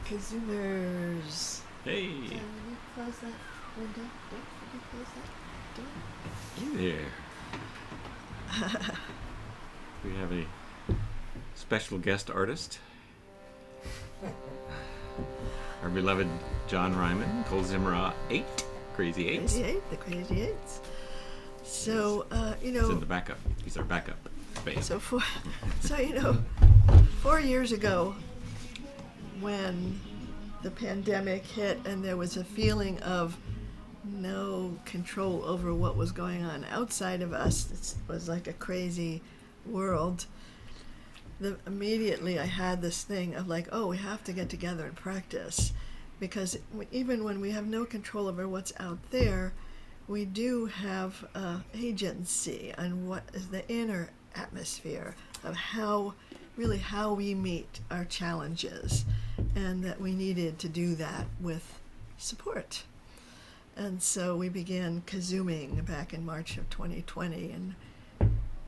KZOOMers. Hey. When you close that window, don't close that door. Hey there. We have a special guest artist. Our beloved John Ryman, KZOOM 8, Crazy Eights. Crazy Eight, the Crazy Eights. So, He's in the backup. He's our backup band. So 4 years ago, when the pandemic hit and there was a feeling of no control over what was going on outside of us, it was like a crazy world. Immediately I had this thing of like, oh, we have to get together and practice, because even when we have no control over what's out there, we do have agency on what is the inner atmosphere of how we meet our challenges, and that we needed to do that with support. And so we began KZOOMing back in March of 2020, and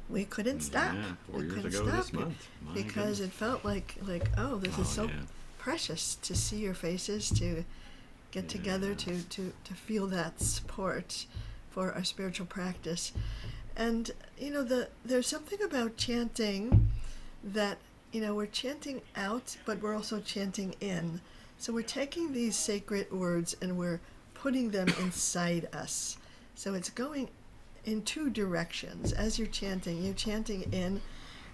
we couldn't stop. Yeah, 4 years couldn't ago stop this month. My because goodness. it felt like oh, this is so precious to see your faces, to get together, to feel that support for our spiritual practice. And there's something about chanting that we're chanting out, but we're also chanting in. So we're taking these sacred words and we're putting them inside us. So it's going in two directions. As you're chanting in,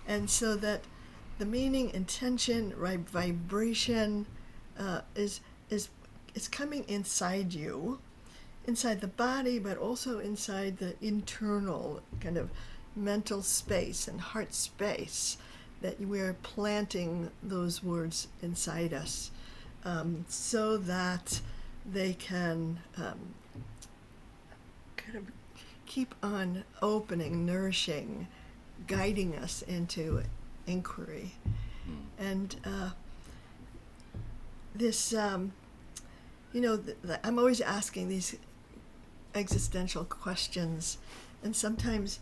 and so that the meaning, intention, vibration is coming inside you, inside the body, but also inside the internal kind of mental space and heart space, that we're planting those words inside us, so that they can kind of keep on opening, nourishing, guiding us into inquiry. And this, I'm always asking these existential questions, and sometimes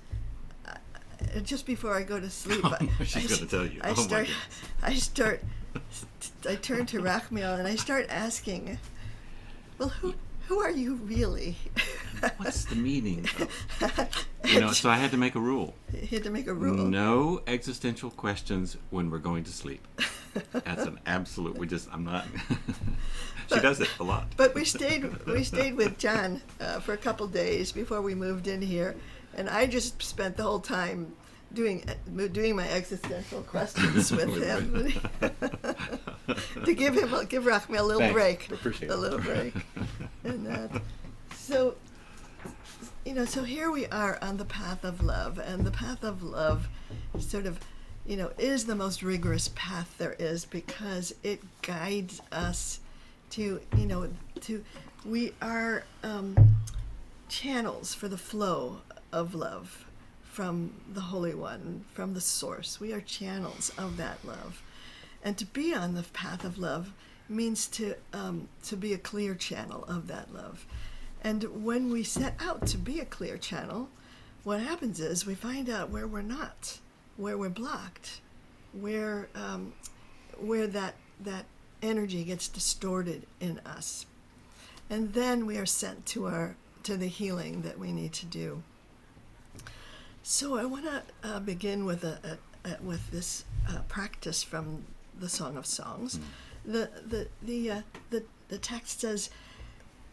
just before I go to sleep, she's going to tell you. I turn to Rachmiel and I start asking, well, who are you really? What's the meaning of, so I had to make a rule. You had to make a rule. No existential questions when we're going to sleep. That's an absolute, I'm not, she does it a lot. But we stayed with John for a couple days before we moved in here, and I just spent the whole time doing my existential questions with him to give Rachmiel a little break. Appreciate it. A little break. And so here we are on the path of love, and the path of love sort of, is the most rigorous path there is, because it guides us to we are channels for the flow of love from the Holy One, from the Source. We are channels of that love. And to be on the path of love means to be a clear channel of that love. And when we set out to be a clear channel, what happens is we find out where we're not, where we're blocked, where that energy gets distorted in us. And then we are sent to the healing that we need to do. So I want to begin with this practice from the Song of Songs. The text says,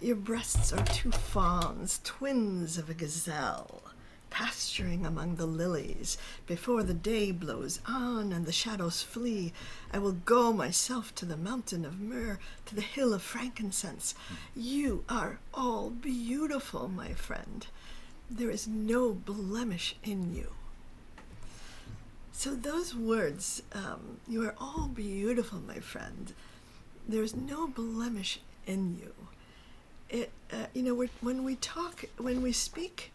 "Your breasts are two fawns, twins of a gazelle, pasturing among the lilies. Before the day blows on and the shadows flee, I will go myself to the mountain of myrrh, to the hill of frankincense. You are all beautiful, my friend. There is no blemish in you." So those words, you are all beautiful, my friend. There is no blemish in you. When we speak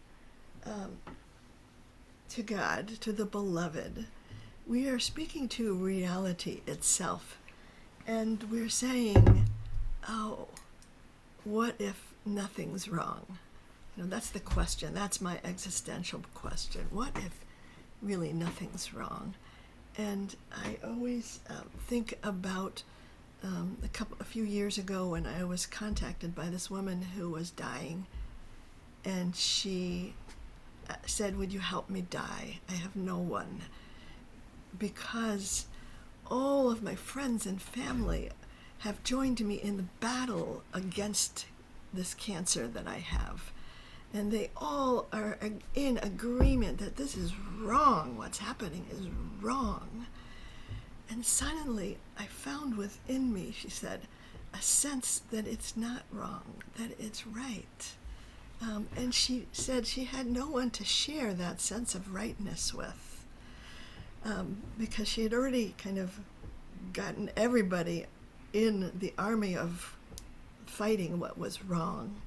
to God, to the beloved, we are speaking to reality itself. And we're saying, oh, what if nothing's wrong? That's the question. That's my existential question. What if really nothing's wrong? And I always think about a few years ago when I was contacted by this woman who was dying, and she said, "Would you help me die? I have no one, because all of my friends and family have joined me in the battle against this cancer that I have. And they all are in agreement that this is wrong. What's happening is wrong." And suddenly I found within me, she said, a sense that it's not wrong, that it's right. And she said she had no one to share that sense of rightness with, because she had already kind of gotten everybody in the army of fighting what was wrong.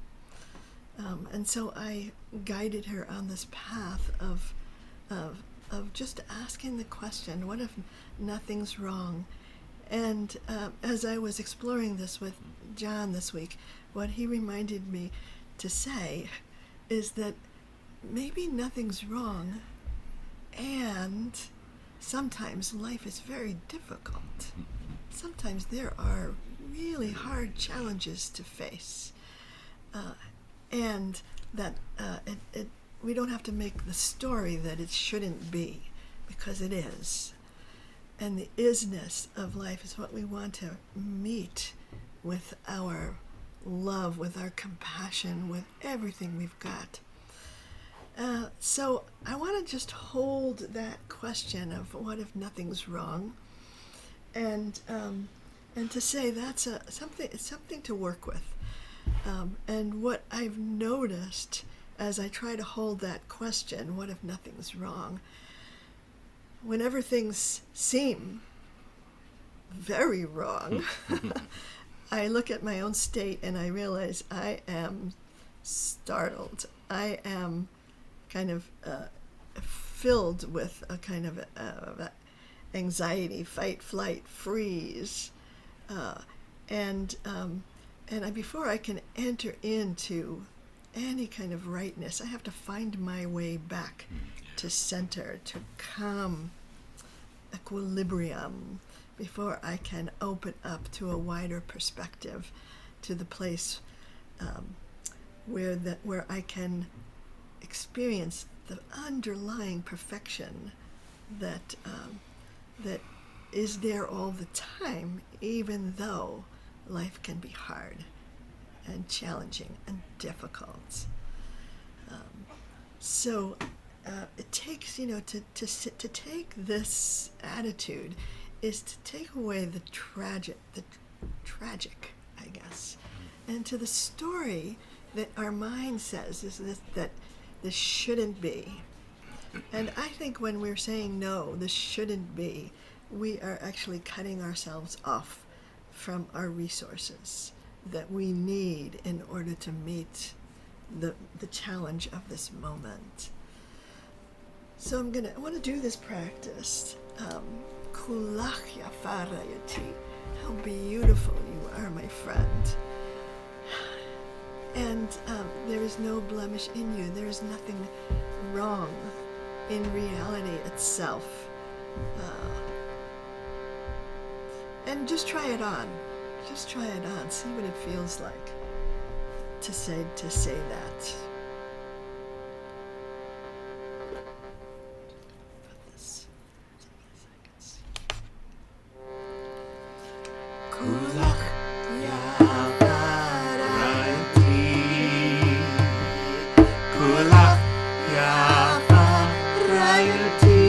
And so I guided her on this path of just asking the question, what if nothing's wrong? And as I was exploring this with John this week, what he reminded me to say is that maybe nothing's wrong, and sometimes life is very difficult. Sometimes there are really hard challenges to face. And that we don't have to make the story that it shouldn't be, because it is. And the isness of life is what we want to meet with our love, with our compassion, with everything we've got. So I want to just hold that question of what if nothing's wrong, and to say that's something to work with. And what I've noticed as I try to hold that question, what if nothing's wrong, whenever things seem very wrong, I look at my own state and I realize I am startled. I am kind of filled with a kind of anxiety, fight, flight, freeze, and before I can enter into any kind of rightness, I have to find my way back to center, to calm, equilibrium, before I can open up to a wider perspective, to the place where I can experience the underlying perfection that is there all the time, even though life can be hard and challenging and difficult. So it takes, to take this attitude is to take away the tragic, I guess, and to the story that our mind says is that this shouldn't be. And I think when we're saying no, this shouldn't be, we are actually cutting ourselves off from our resources that we need in order to meet the challenge of this moment. So I want to do this practice. Kulach, yafa, rayati. How beautiful you are, my friend. And there is no blemish in you. There is nothing wrong in reality itself. And just try it on. Just try it on. See what it feels like to say that. Put this. Kulach, yafa, rayati. Kulach, yafa, rayati.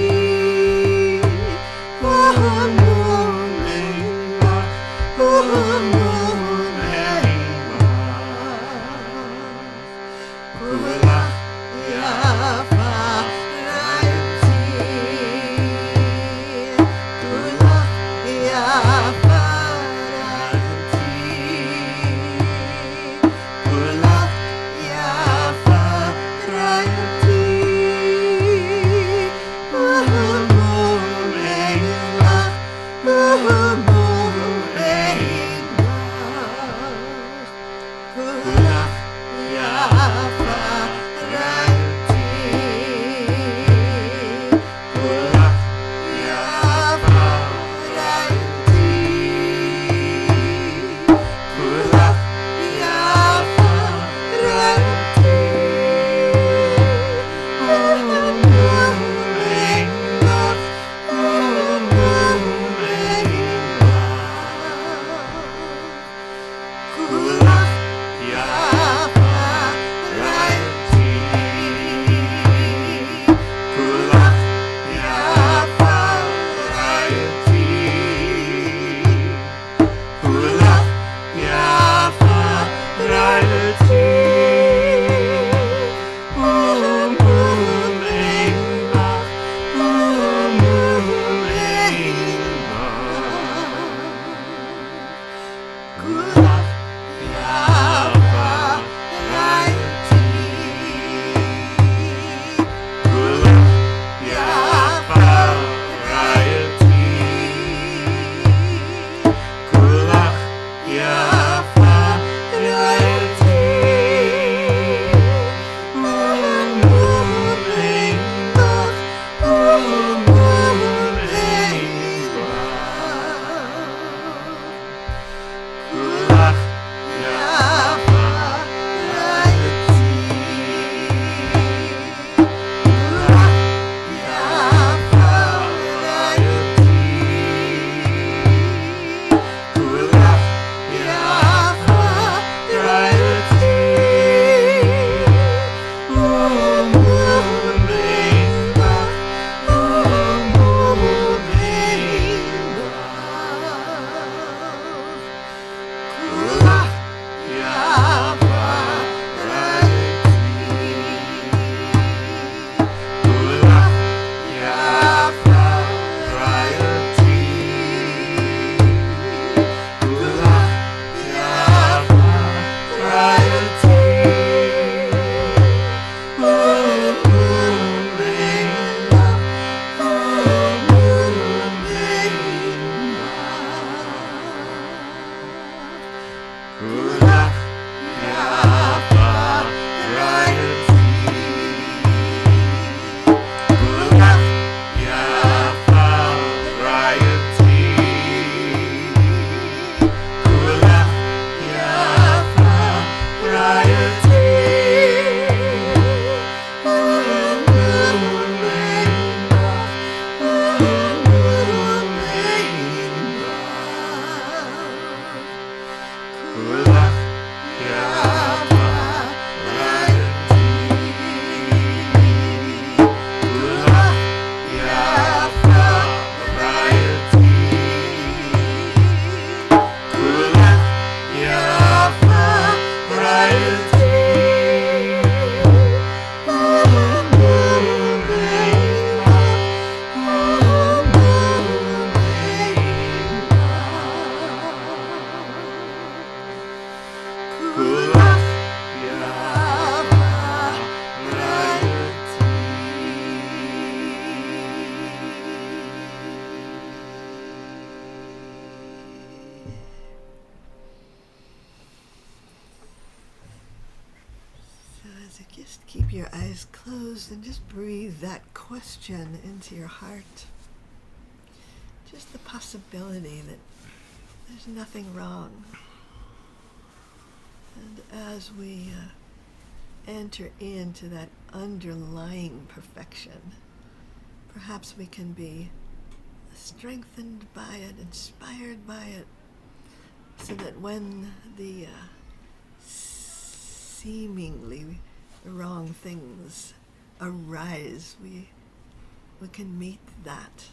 So just keep your eyes closed and just breathe that question into your heart. Just the possibility that there's nothing wrong. And as we enter into that underlying perfection, perhaps we can be strengthened by it, inspired by it, so that when the seemingly wrong things arise, we can meet that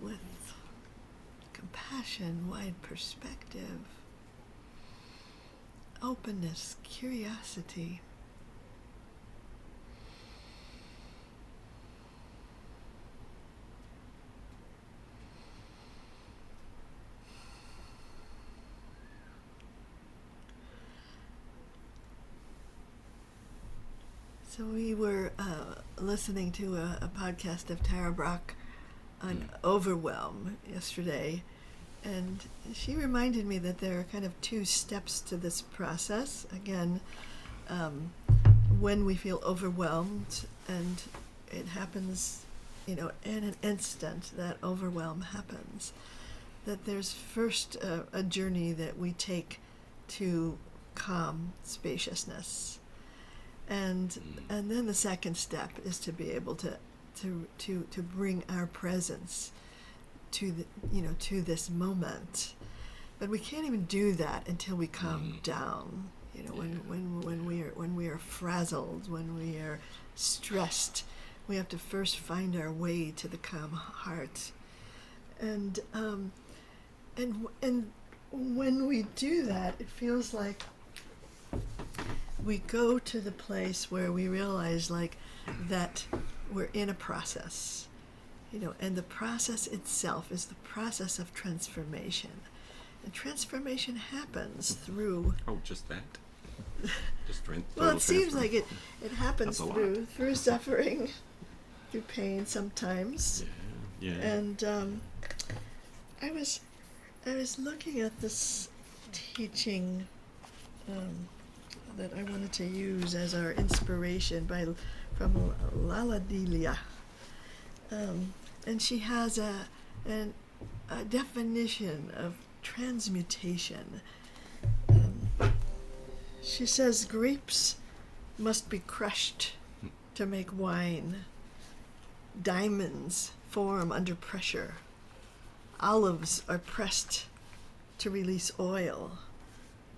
with compassion, wide perspective, openness, curiosity. So we were listening to a podcast of Tara Brach on overwhelm yesterday, and she reminded me that there are kind of two steps to this process. Again, when we feel overwhelmed, and it happens, in an instant, that overwhelm happens, that there's first a journey that we take to calm spaciousness. And then the second step is to be able to bring our presence to to this moment. But we can't even do that until we calm down. When we are frazzled, when we are stressed, we have to first find our way to the calm heart. And when we do that, it feels like we go to the place where we realize that we're in a process, and the process itself is the process of transformation. And transformation happens through... Oh, just that? Just well, it seems like it happens through suffering, through pain sometimes. Yeah. And I was looking at this teaching that I wanted to use as our inspiration from Elecha Yah. And she has a definition of transmutation. She says grapes must be crushed to make wine. Diamonds form under pressure. Olives are pressed to release oil.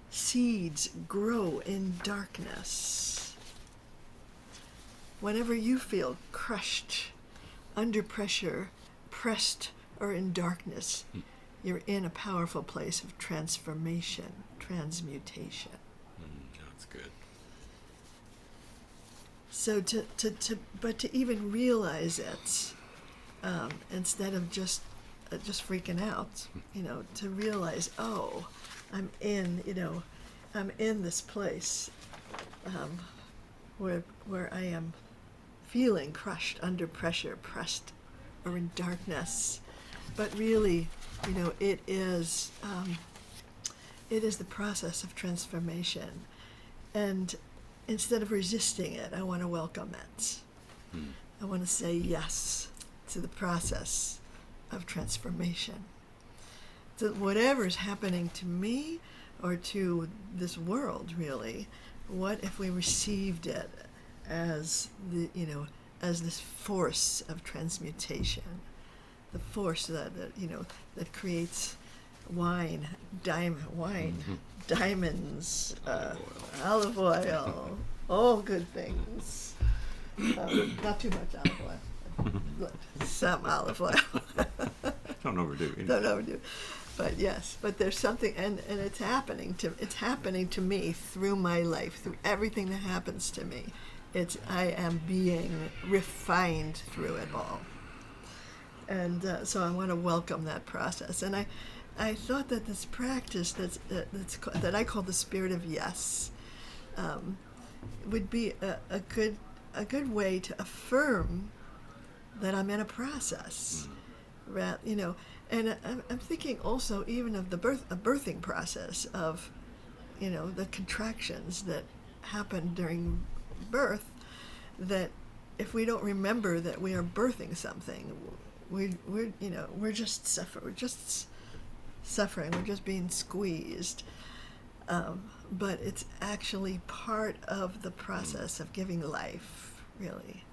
Seeds grow in darkness. Whenever you feel crushed, under pressure, pressed, or in darkness, you're in a powerful place of transformation, transmutation. That's good. So to even realize it, instead of just freaking out, to realize, oh, I'm in this place where I am feeling crushed under pressure, pressed, or in darkness. But really, it is the process of transformation. And instead of resisting it, I want to welcome it. I want to say yes to the process of transformation. So whatever's happening to me or to this world, really, what if we received it as as this force of transmutation, the force that creates wine, diamonds, olive oil, all good things. Not too much olive oil. Some olive oil. Don't overdo it. Don't overdo it. But yes, but there's something, and it's happening to me through my life, through everything that happens to me. I am being refined through it all, and so I want to welcome that process. And I thought that this practice that I call the spirit of yes would be a good way to affirm that I'm in a process, And I'm thinking also even of a birthing process of, the contractions that happen during birth, that if we don't remember that we are birthing something, we're just suffering, we're just being squeezed. But it's actually part of the process of giving life, really.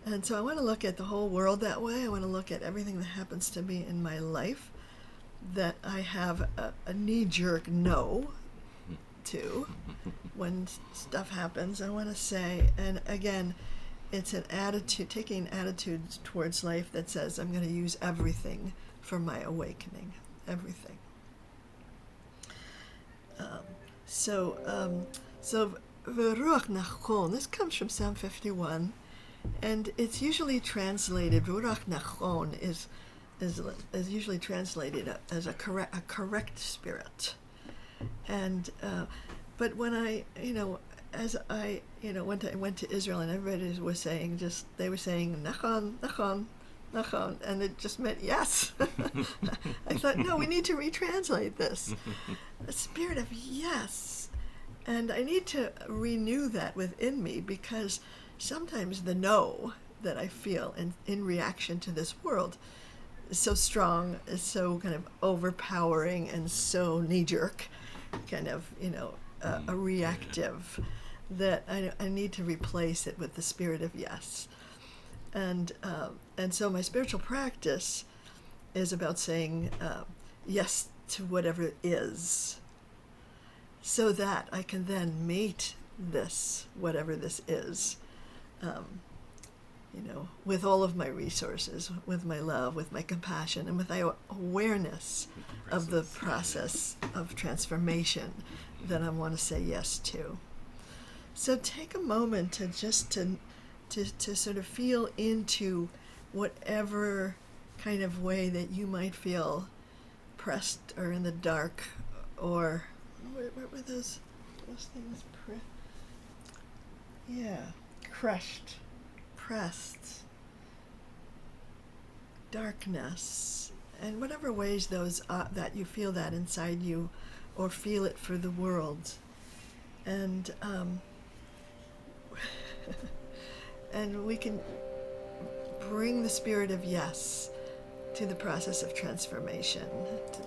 And so I want to look at the whole world that way. I want to look at everything that happens to me in my life that I have a knee-jerk no to. When stuff happens, I want to say, and again, it's an attitude, taking attitudes towards life that says, I'm going to use everything for my awakening. Everything. So V'ruach nachon, this comes from Psalm 51, and it's usually translated, V'ruach nachon is usually translated as a correct spirit. And but when I went to Israel, and everybody was saying, they were saying nachon, nachon, nachon, and it just meant yes. I thought, no, we need to retranslate this. A spirit of yes. And I need to renew that within me, because sometimes the no that I feel in reaction to this world is so strong, is so kind of overpowering and so knee-jerk, kind of, a reactive, that I need to replace it with the spirit of yes. And so my spiritual practice is about saying yes to whatever is, so that I can then meet this, whatever this is, with all of my resources, with my love, with my compassion, and with my awareness of the process of transformation that I want to say yes to. So take a moment to just to sort of feel into whatever kind of way that you might feel pressed or in the dark, or what were those things? Crushed, pressed, darkness, and whatever ways those that you feel that inside you, or feel it for the world, and and we can bring the spirit of yes to the process of transformation, to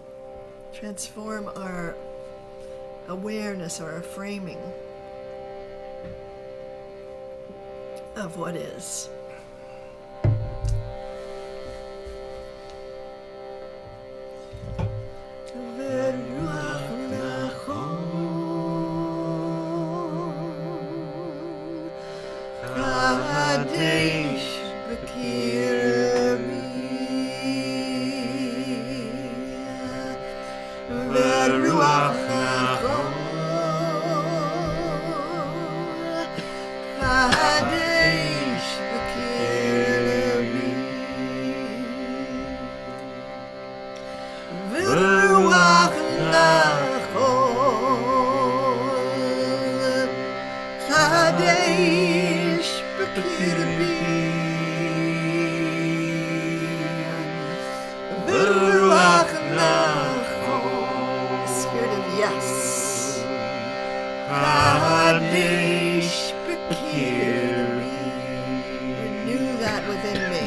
transform our awareness or our framing of what is. Renew that within me.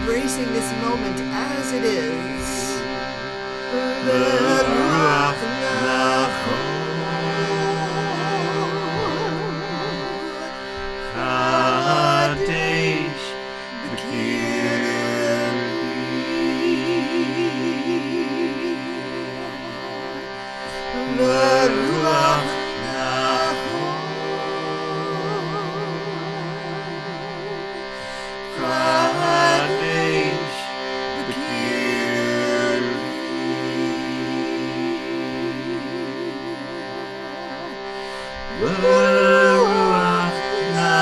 Embracing this moment as it is. chadaysh, Ruach chadaysh,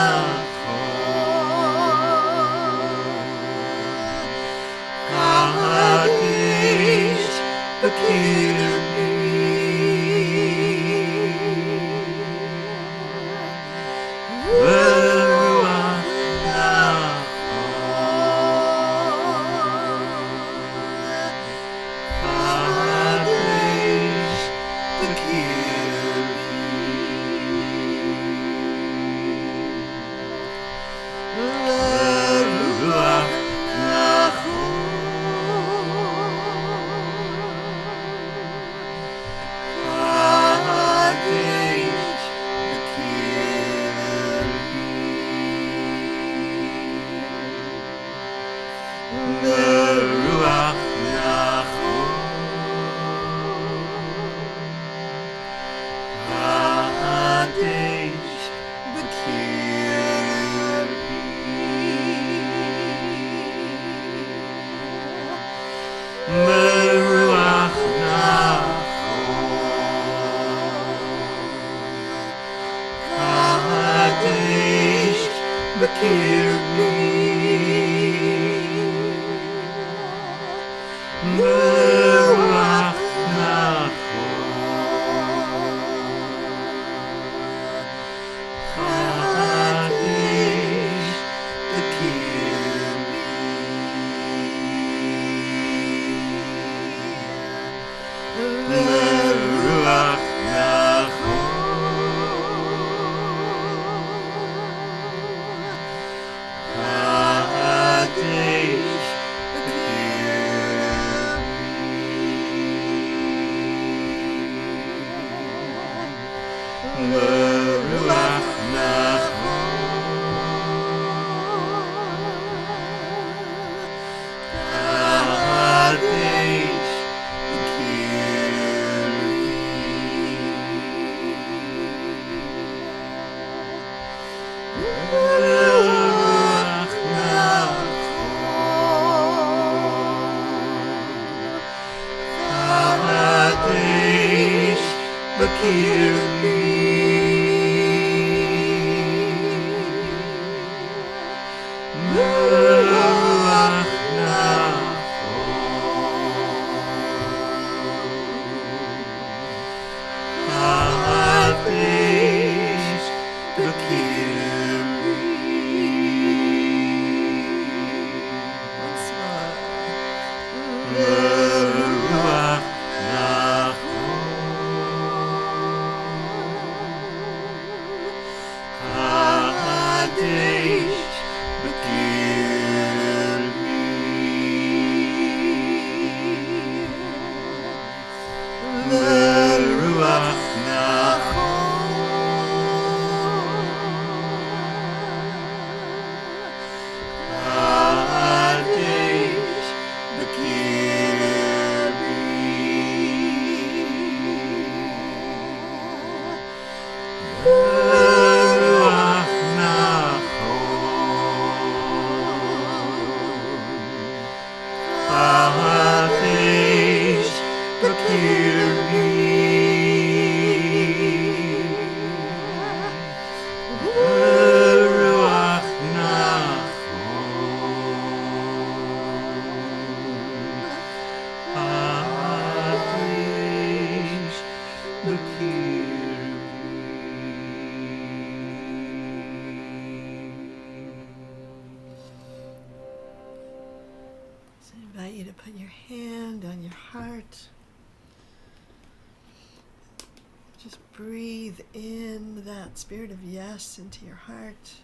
Breathe in that spirit of yes into your heart.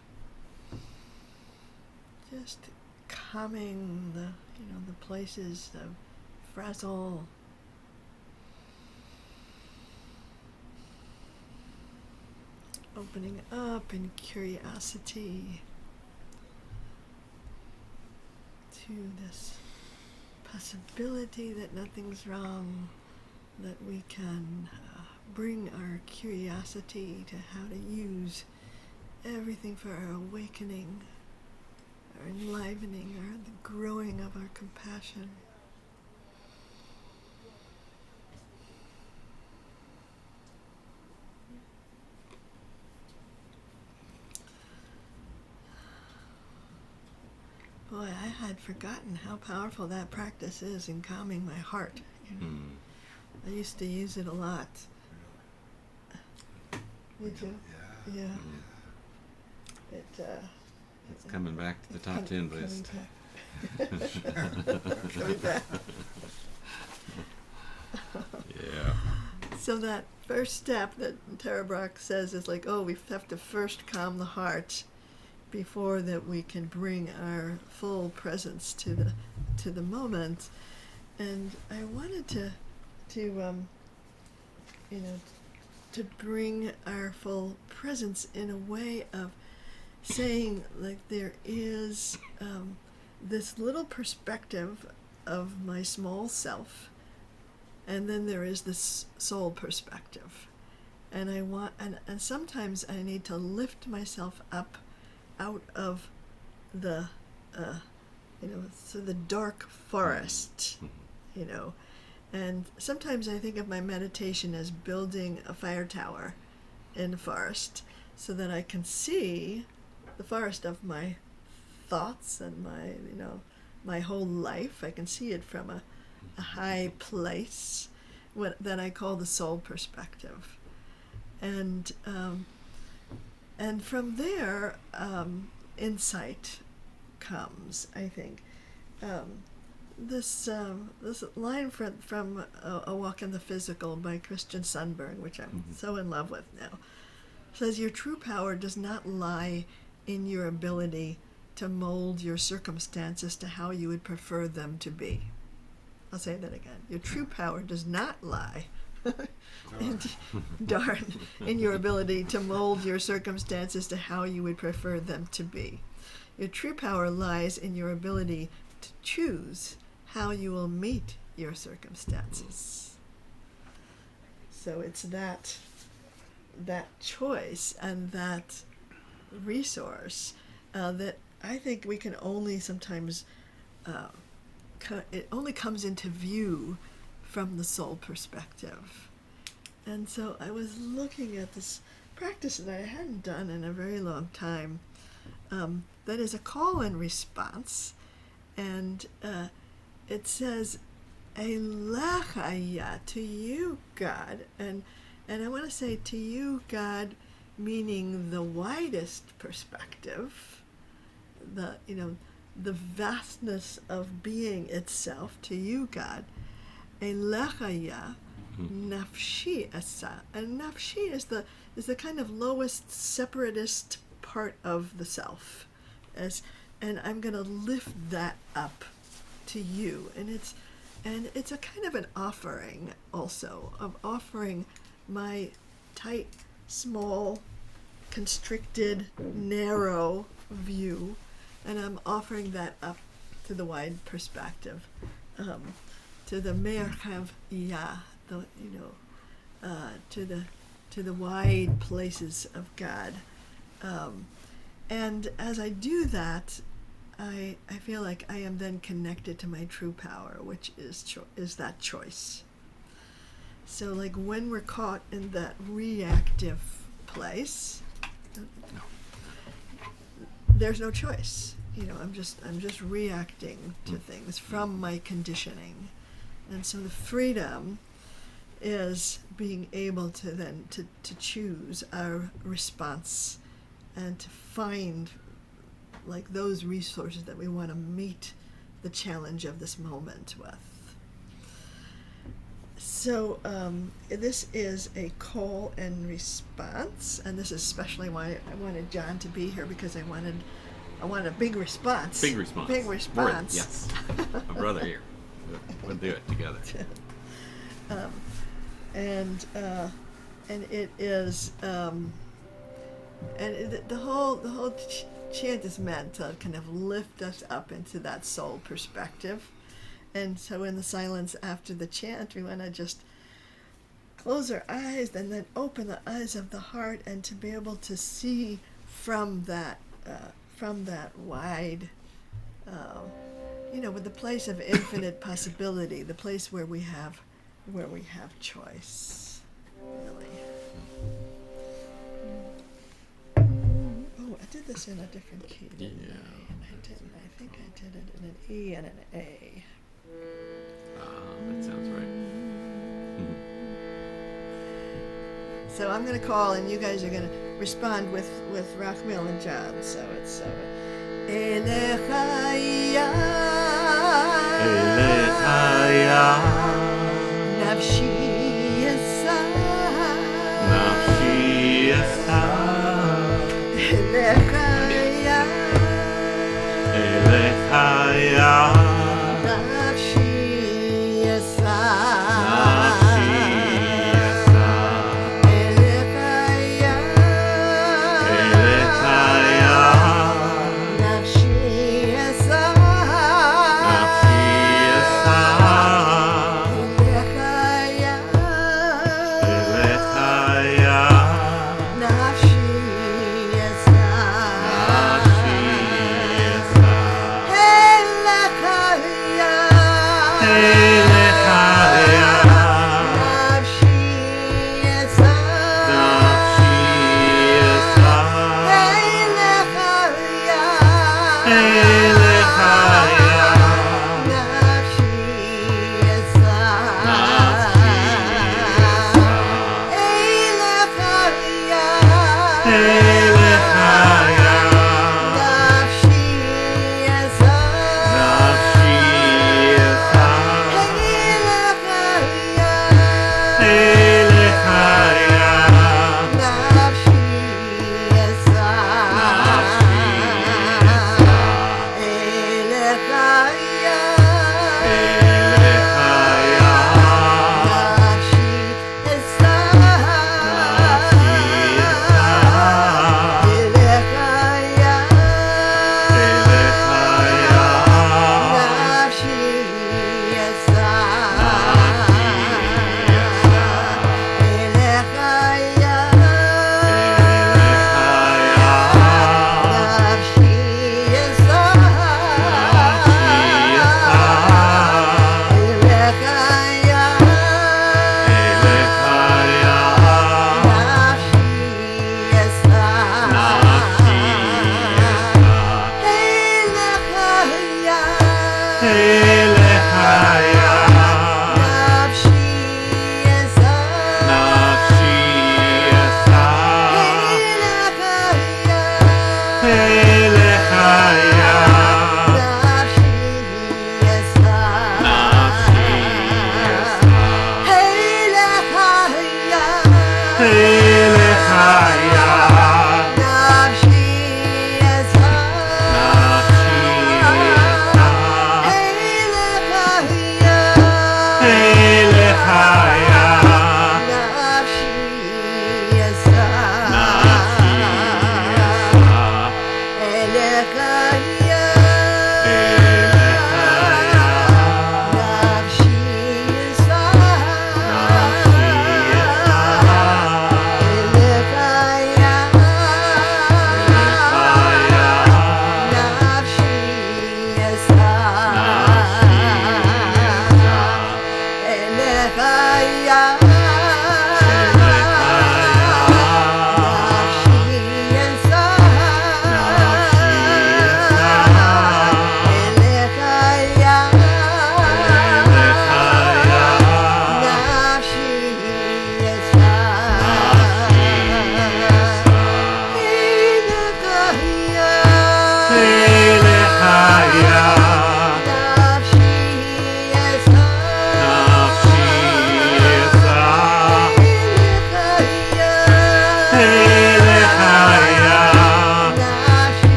Just calming the places of frazzle. Opening up in curiosity to this possibility that nothing's wrong, that we can bring our curiosity to how to use everything for our awakening, our enlivening or the growing of our compassion. Boy, I had forgotten how powerful that practice is in calming my heart. You know? I used to use it a lot. You too? Yeah. It's coming back to the top 10 list. Coming back. Yeah. So that first step that Tara Brach says is like, oh, we have to first calm the heart before that we can bring our full presence to the moment. And I wanted to bring our full presence in a way of saying, like, there is this little perspective of my small self, and then there is this soul perspective. And and sometimes I need to lift myself up out of the the dark forest, and sometimes I think of my meditation as building a fire tower in the forest so that I can see the forest of my thoughts and my whole life. I can see it from a high place, that I call the soul perspective. And from there, insight comes, I think. This line from A Walk in the Physical by Christian Sundberg, which I'm so in love with now, says, your true power does not lie in your ability to mold your circumstances to how you would prefer them to be. I'll say that again. Your true power does not lie in your ability to mold your circumstances to how you would prefer them to be. Your true power lies in your ability to choose how you will meet your circumstances. So it's that choice and that resource that I think we can only sometimes, it only comes into view from the soul perspective. And so I was looking at this practice that I hadn't done in a very long time, that is a call and response, and it says, Elecha Yah, to you, God, and I want to say to you, God, meaning the widest perspective, the vastness of being itself, to you, God. Elecha Yah, nafshi asa, and nafshi is the kind of lowest separatist part of the self, and I'm going to lift that up to you, and it's a kind of an offering also, of offering my tight, small, constricted, narrow view, and I'm offering that up to the wide perspective, to the merchav Yah, to the wide places of God, and as I do that, I feel like I am then connected to my true power, which is that choice. So, like, when we're caught in that reactive place, there's no choice. I'm just reacting to things from my conditioning, and so the freedom is being able to then to choose our response and to find, like, those resources that we want to meet the challenge of this moment with. So this is a call and response, and this is especially why I wanted John to be here, because I wanted a big response. Big response. Big response. Yes. My brother here. We'll do it together. And it is the whole chant is meant to kind of lift us up into that soul perspective. And so in the silence after the chant, we want to just close our eyes and then open the eyes of the heart, and to be able to see from that wide with the place of infinite possibility, the place where we have choice, really. Oh, I did this in a different key, didn't I? I didn't. I think I did it in an E and an A. That sounds right. So I'm going to call, and you guys are going to respond with Rachmil and John. So it's Elecha Yah, Elecha Yah, nafshi yasa, nafshi yasa, Elecha Yah, Elecha Yah, nafshi yasa, nafshi yasa, Elecha Yah, Elecha Yah, nafshi yasa, nafshi yasa, Elecha Yah, Elecha Yah, nafshi yasa, nafshi yasa, Elecha Yah, Elecha Yah, nafshi yasa, nafshi yasa, Elecha Yah, Elecha Yah, nafshi yasa, nafshi yasa, Elecha Yah, Elecha Yah, nafshi yasa, nafshi yasa, Elecha Yah, Elecha Yah, nafshi yasa, nafshi yasa,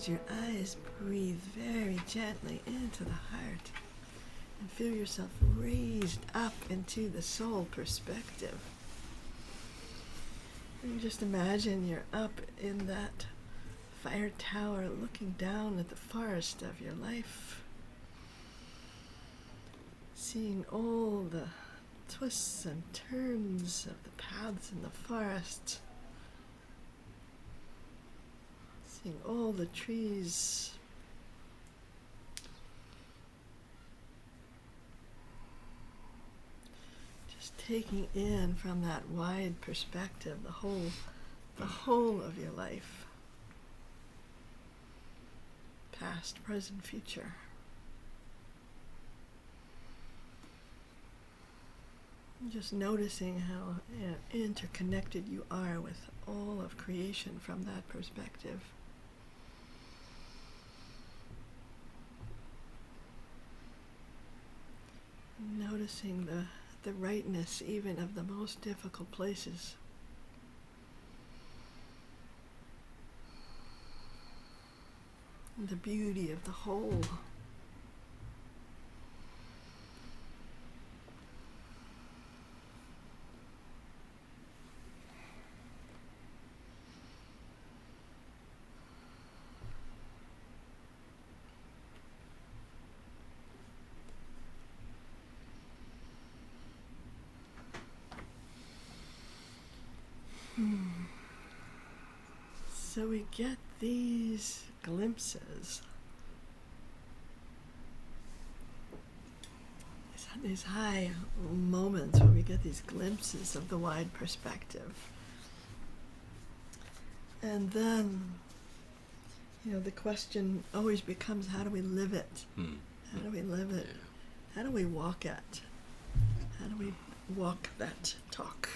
close your eyes, breathe very gently into the heart, and feel yourself raised up into the soul perspective. And just imagine you're up in that fire tower looking down at the forest of your life, seeing all the twists and turns of the paths in the forest, seeing all the trees, just taking in from that wide perspective the whole of your life, past, present, future. Just noticing how interconnected you are with all of creation from that perspective. Noticing the rightness even of the most difficult places. And the beauty of the whole. So we get these glimpses, these high moments where we get these glimpses of the wide perspective. And then, the question always becomes, how do we live it? How do we live it? How do we walk it? How do we walk that talk?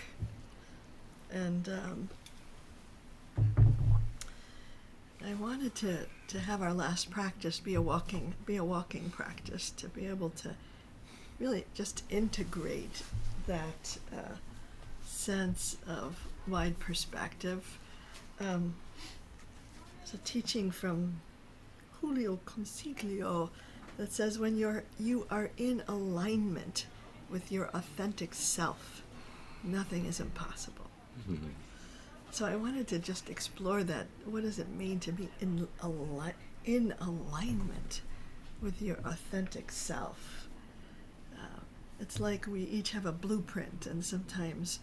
And I wanted to have our last practice be a walking practice, to be able to really just integrate that sense of wide perspective. There's a teaching from Julio Consiglio that says when you are in alignment with your authentic self, nothing is impossible. Mm-hmm. So I wanted to just explore that. What does it mean to be in alignment with your authentic self? It's like we each have a blueprint, and sometimes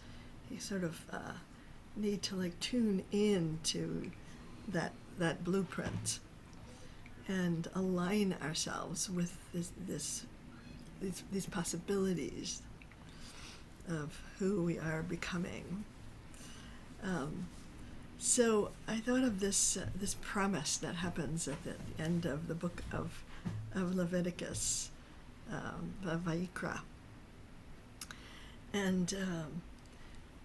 you sort of need to tune in to that blueprint and align ourselves with these possibilities of who we are becoming. So I thought of this promise that happens at the end of the book of Leviticus, Vayikra, and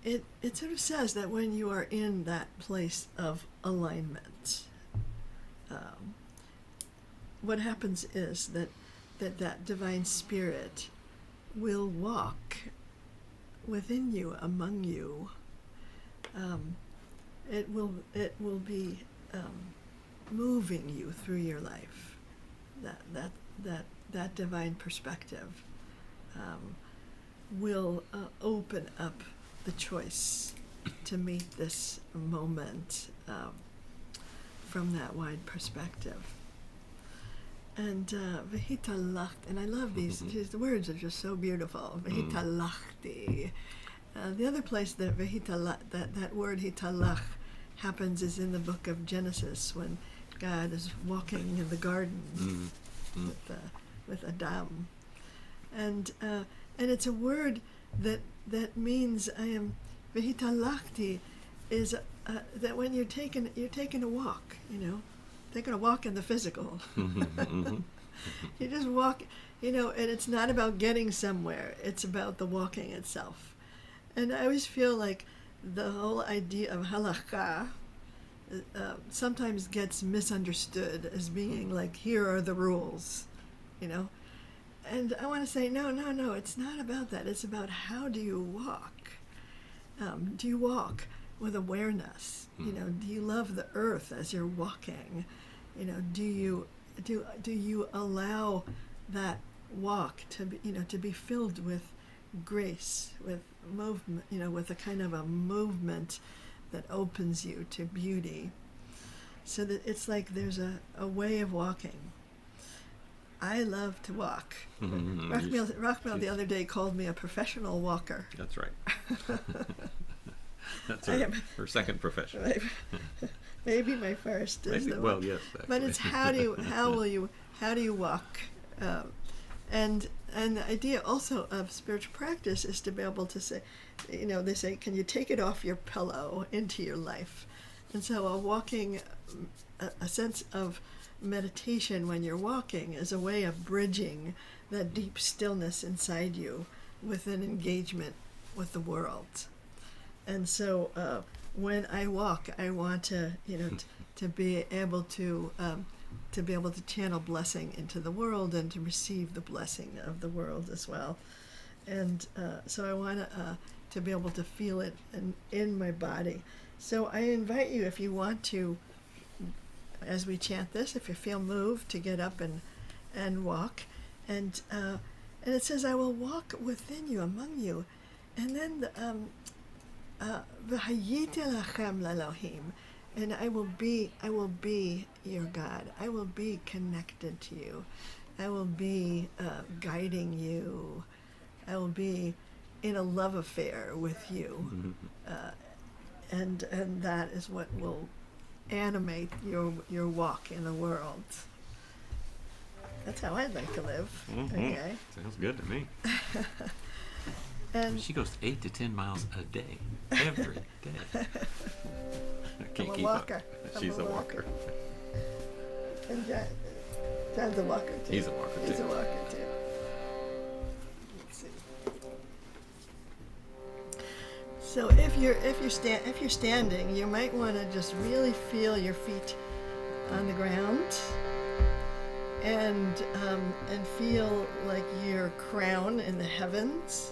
it sort of says that when you are in that place of alignment, what happens is that divine spirit will walk within you, among you. It will be moving you through your life. That divine perspective will open up the choice to meet this moment from that wide perspective. And Vehitalach, and I love these words are just so beautiful. Vehitalachti. The other place that that word hitalach happens is in the book of Genesis, when God is walking in the garden with Adam, and it's a word that means vehitalachti is that when you're taking a walk, taking a walk in the physical. You just walk, and it's not about getting somewhere; it's about the walking itself. And I always feel like the whole idea of halakha sometimes gets misunderstood as being like, here are the rules, And I want to say, no, it's not about that. It's about how do you walk? Do you walk with awareness? Do you love the earth as you're walking? do you allow that walk to be filled with grace, with movement, with a kind of a movement that opens you to beauty, so that it's like there's a way of walking. I love to walk. Rockmel the other day called me a professional walker. That's right. That's her second profession. Maybe my first. Maybe, well, yes. Actually. But it's how do you walk, and the idea also of spiritual practice is to be able to say, they say, can you take it off your pillow into your life? And so a sense of meditation when you're walking is a way of bridging that deep stillness inside you with an engagement with the world. And so when I walk, I want to be able to channel blessing into the world and to receive the blessing of the world as well. And so I want to be able to feel it in my body. So I invite you, if you want to, as we chant this, if you feel moved, to get up and walk. And it says, I will walk within you, among you. And then v'hayiti lachem Lelohom, and I will be your God. I will be connected to you. I will be guiding you. I will be in a love affair with you. And that is what will animate your walk in the world. That's how I'd like to live. Okay. Sounds good to me. And she goes 8 to 10 miles a day, every day. I can't keep up. She's a walker. And John's a walker too. He's a walker too. He's a walker too. Let's see. So if you're standing, you might want to just really feel your feet on the ground, and feel like your crown in the heavens,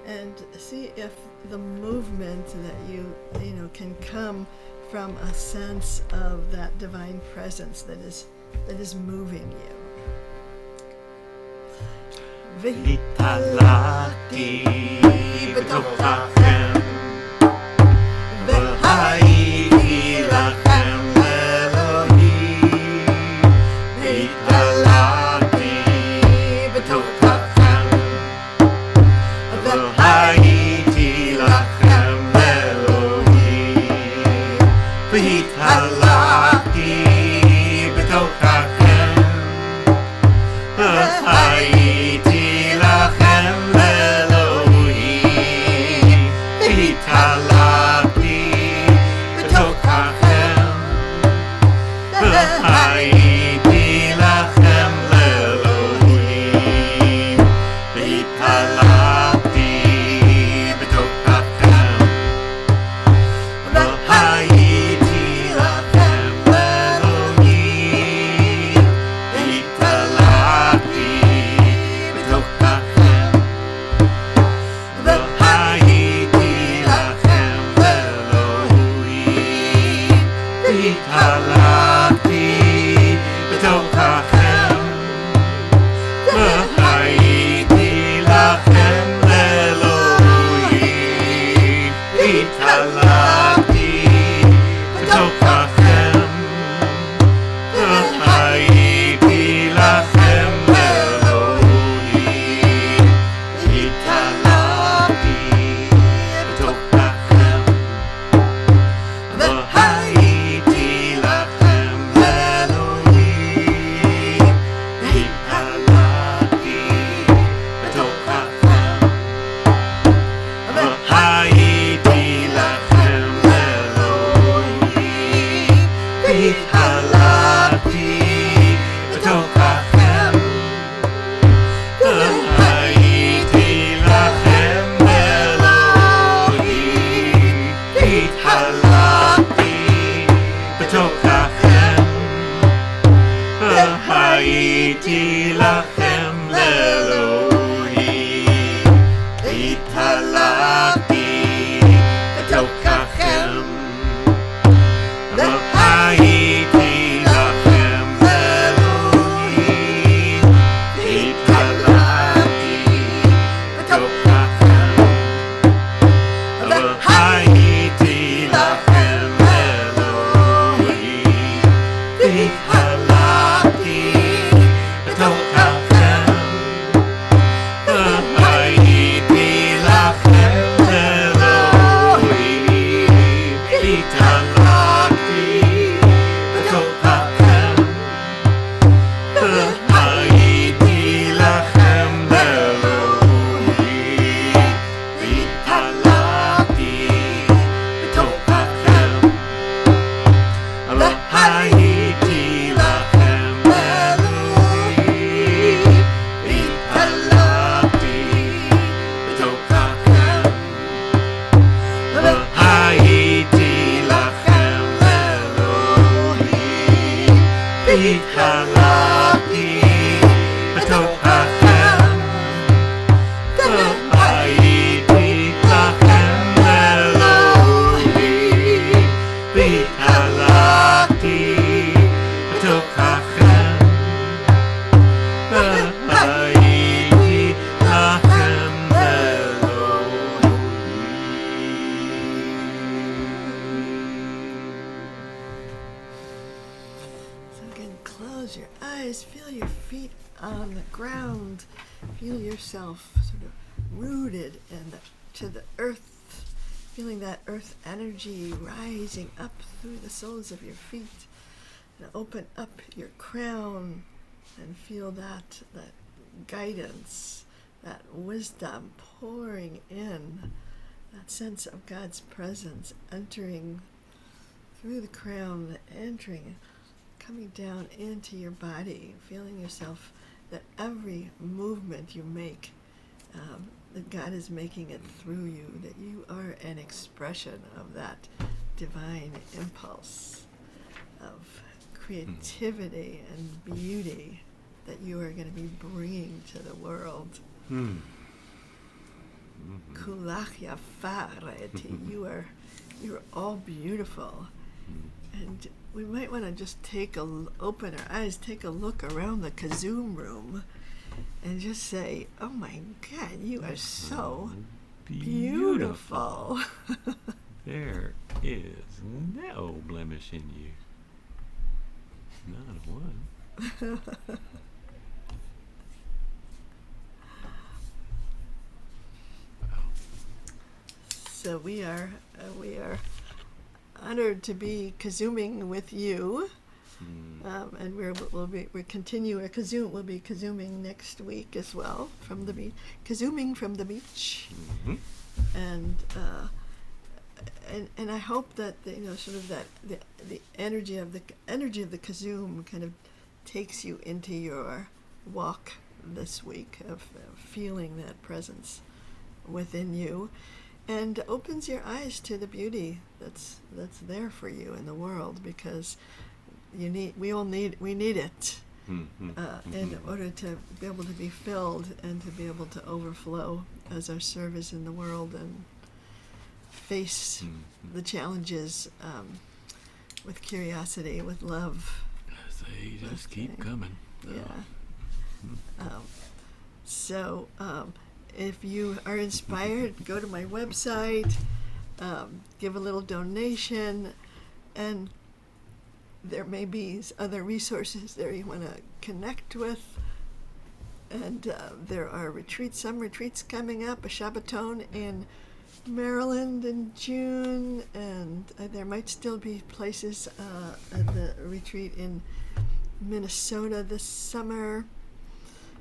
and see if the movement that you can come from a sense of that divine presence that is moving you. Vitalati b'tochachem v'hayiti lachem Lelohim. Vitalati b'tochachem v'hayiti lachem Lelohim. Vitalati b'tochachem v'hayiti lachem Lelohim. Vitalati b'tochachem v'hayiti lachem Lelohim. Vitalati b'tochachem v'hayiti lachem Lelohim. Vitalati b'tochachem v'hayiti lachem Lelohim. Vitalati b'tochachem v'hayiti lachem Lelohim. Vitalati b'tochachem v'hayiti lachem Lelohim. Vitalati b'tochachem v'hayiti lachem Lelohim. Vitalati b'tochachem v'hayiti lachem Lelohim. Vitalati b'tochachem v'hayiti lachem Lelohim. Vitalati b'tochachem v'hayiti lachem Lelohim. Vitalati b'tochachem v'hayiti eyes, feel your feet on the ground. Feel yourself sort of rooted to the earth. Feeling that earth energy rising up through the soles of your feet. And open up your crown and feel that guidance, that wisdom pouring in, that sense of God's presence entering through the crown, coming down into your body, feeling yourself that every movement you make, that God is making it through you, that you are an expression of that divine impulse of creativity and beauty that you are going to be bringing to the world. Kulach, yafa, rayati. You're all beautiful. And we might want to just open our eyes, take a look around the KZOOM room and just say, oh my God, you are so beautiful. There is no blemish in you. Not one. So we are honored to be KZOOMing with you, and we'll continue. Our KZOOM will be KZOOMing next week as well from the beach, KZOOMing from the beach, and I hope that sort of that the energy of the KZOOM kind of takes you into your walk this week of feeling that presence within you, and opens your eyes to the beauty that's there for you in the world, because we need it in order to be able to be filled and to be able to overflow as our service in the world and face the challenges with curiosity, with love. They just keep coming. Yeah. So if you are inspired, go to my website, give a little donation, and there may be other resources there you want to connect with. And there are some retreats coming up, a Shabbaton in Maryland in June, and there might still be places at the retreat in Minnesota this summer.